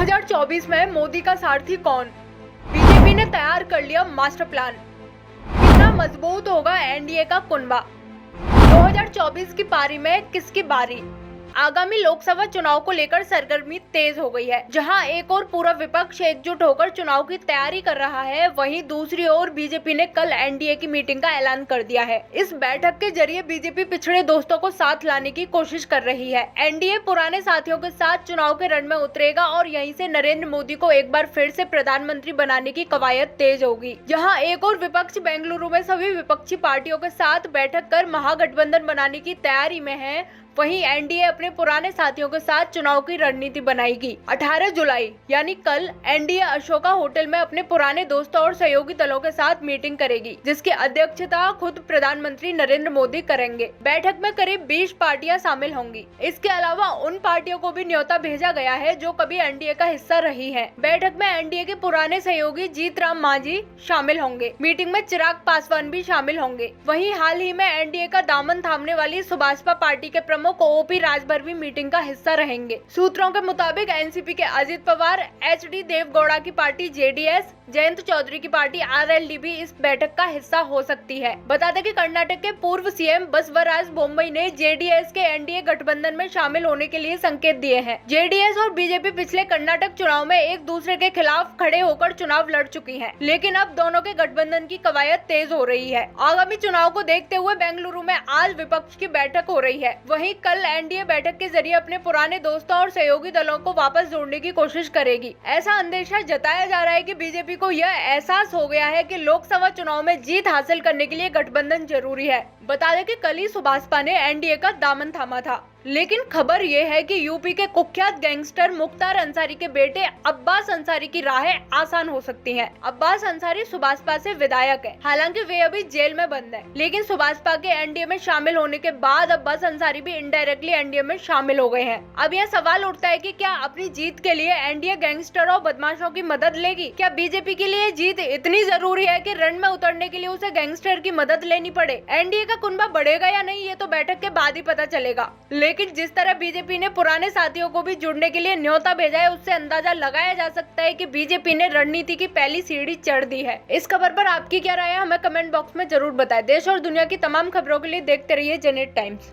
2024 में मोदी का सारथी कौन? बीजेपी ने तैयार कर लिया मास्टर प्लान। कितना मजबूत होगा एनडीए का कुनबा? 2024 की पारी में किसकी बारी? आगामी लोकसभा चुनाव को लेकर सरगर्मी तेज हो गई है। जहां एक और पूरा विपक्ष एकजुट होकर चुनाव की तैयारी कर रहा है, वहीं दूसरी ओर बीजेपी ने कल एनडीए की मीटिंग का ऐलान कर दिया है। इस बैठक के जरिए बीजेपी पिछड़े दोस्तों को साथ लाने की कोशिश कर रही है। एनडीए पुराने साथियों के साथ चुनाव के रण में उतरेगा और यहीं से नरेंद्र मोदी को एक बार फिर से प्रधानमंत्री बनाने की कवायद तेज होगी। जहाँ एक और विपक्ष बेंगलुरु में सभी विपक्षी पार्टियों के साथ बैठक कर महागठबंधन बनाने की तैयारी में है, वहीं एनडीए अपने पुराने साथियों के साथ चुनाव की रणनीति बनाएगी। 18 जुलाई यानी कल एनडीए अशोका होटल में अपने पुराने दोस्तों और सहयोगी दलों के साथ मीटिंग करेगी, जिसकी अध्यक्षता खुद प्रधानमंत्री नरेंद्र मोदी करेंगे। बैठक में करीब 20 पार्टियां शामिल होंगी। इसके अलावा उन पार्टियों को भी न्योता भेजा गया है जो कभी एनडीए का हिस्सा रही है। बैठक में एनडीए के पुराने सहयोगी जीत राम मांझी शामिल होंगे। मीटिंग में चिराग पासवान भी शामिल होंगे। वहीं हाल ही में एनडीए का दामन थामने वाली सुभाषपा पार्टी के प्रमुख ओपी राजभर भी मीटिंग का हिस्सा रहेंगे। सूत्रों के मुताबिक एनसीपी के अजित पवार, एचडी देवगौड़ा की पार्टी जेडीएस, जयंत चौधरी की पार्टी आरएलडी भी इस बैठक का हिस्सा हो सकती है। बता दें कि कर्नाटक के पूर्व सीएम बसवराज बोम्मई ने जेडीएस के एनडीए गठबंधन में शामिल होने के लिए संकेत दिए हैं। जेडीएस और बीजेपी पिछले कर्नाटक चुनाव में एक दूसरे के खिलाफ खड़े होकर चुनाव लड़ चुकी हैं, लेकिन अब दोनों के गठबंधन की कवायद तेज हो रही है। आगामी चुनाव को देखते हुए बेंगलुरु में आज विपक्ष की बैठक हो रही है। वहीं कल एनडीए बैठक के जरिए अपने पुराने दोस्तों और सहयोगी दलों को वापस जोड़ने की कोशिश करेगी। ऐसा अंदेशा जताया जा रहा है कि बीजेपी को यह एहसास हो गया है कि लोकसभा चुनाव में जीत हासिल करने के लिए गठबंधन जरूरी है। बता दें कि कल ही सुभाषपा ने एनडीए का दामन थामा था, लेकिन खबर ये है कि यूपी के कुख्यात गैंगस्टर मुख्तार अंसारी के बेटे अब्बास अंसारी की राहें आसान हो सकती हैं। अब्बास अंसारी सुभाषपा से विधायक है, हालांकि वे अभी जेल में बंद हैं। लेकिन सुभाषपा के एनडीए में शामिल होने के बाद अब्बास अंसारी भी इनडायरेक्टली एनडीए में शामिल हो गए हैं। अब यह सवाल उठता है कि क्या अपनी जीत के लिए एनडीए गैंगस्टरों बदमाशों की मदद लेगी? क्या बीजेपी के लिए जीत इतनी जरूरी है कि रण में उतरने के लिए उसे गैंगस्टर की मदद लेनी पड़े? एनडीए का कुनबा बढ़ेगा या नहीं, ये तो बैठक के बाद ही पता चलेगा। लेकिन जिस तरह बीजेपी ने पुराने साथियों को भी जुड़ने के लिए न्योता भेजा है, उससे अंदाजा लगाया जा सकता है कि बीजेपी ने रणनीति की पहली सीढ़ी चढ़ दी है। इस खबर पर आपकी क्या राय है, हमें कमेंट बॉक्स में जरूर बताएं। देश और दुनिया की तमाम खबरों के लिए देखते रहिए जनहित टाइम्स।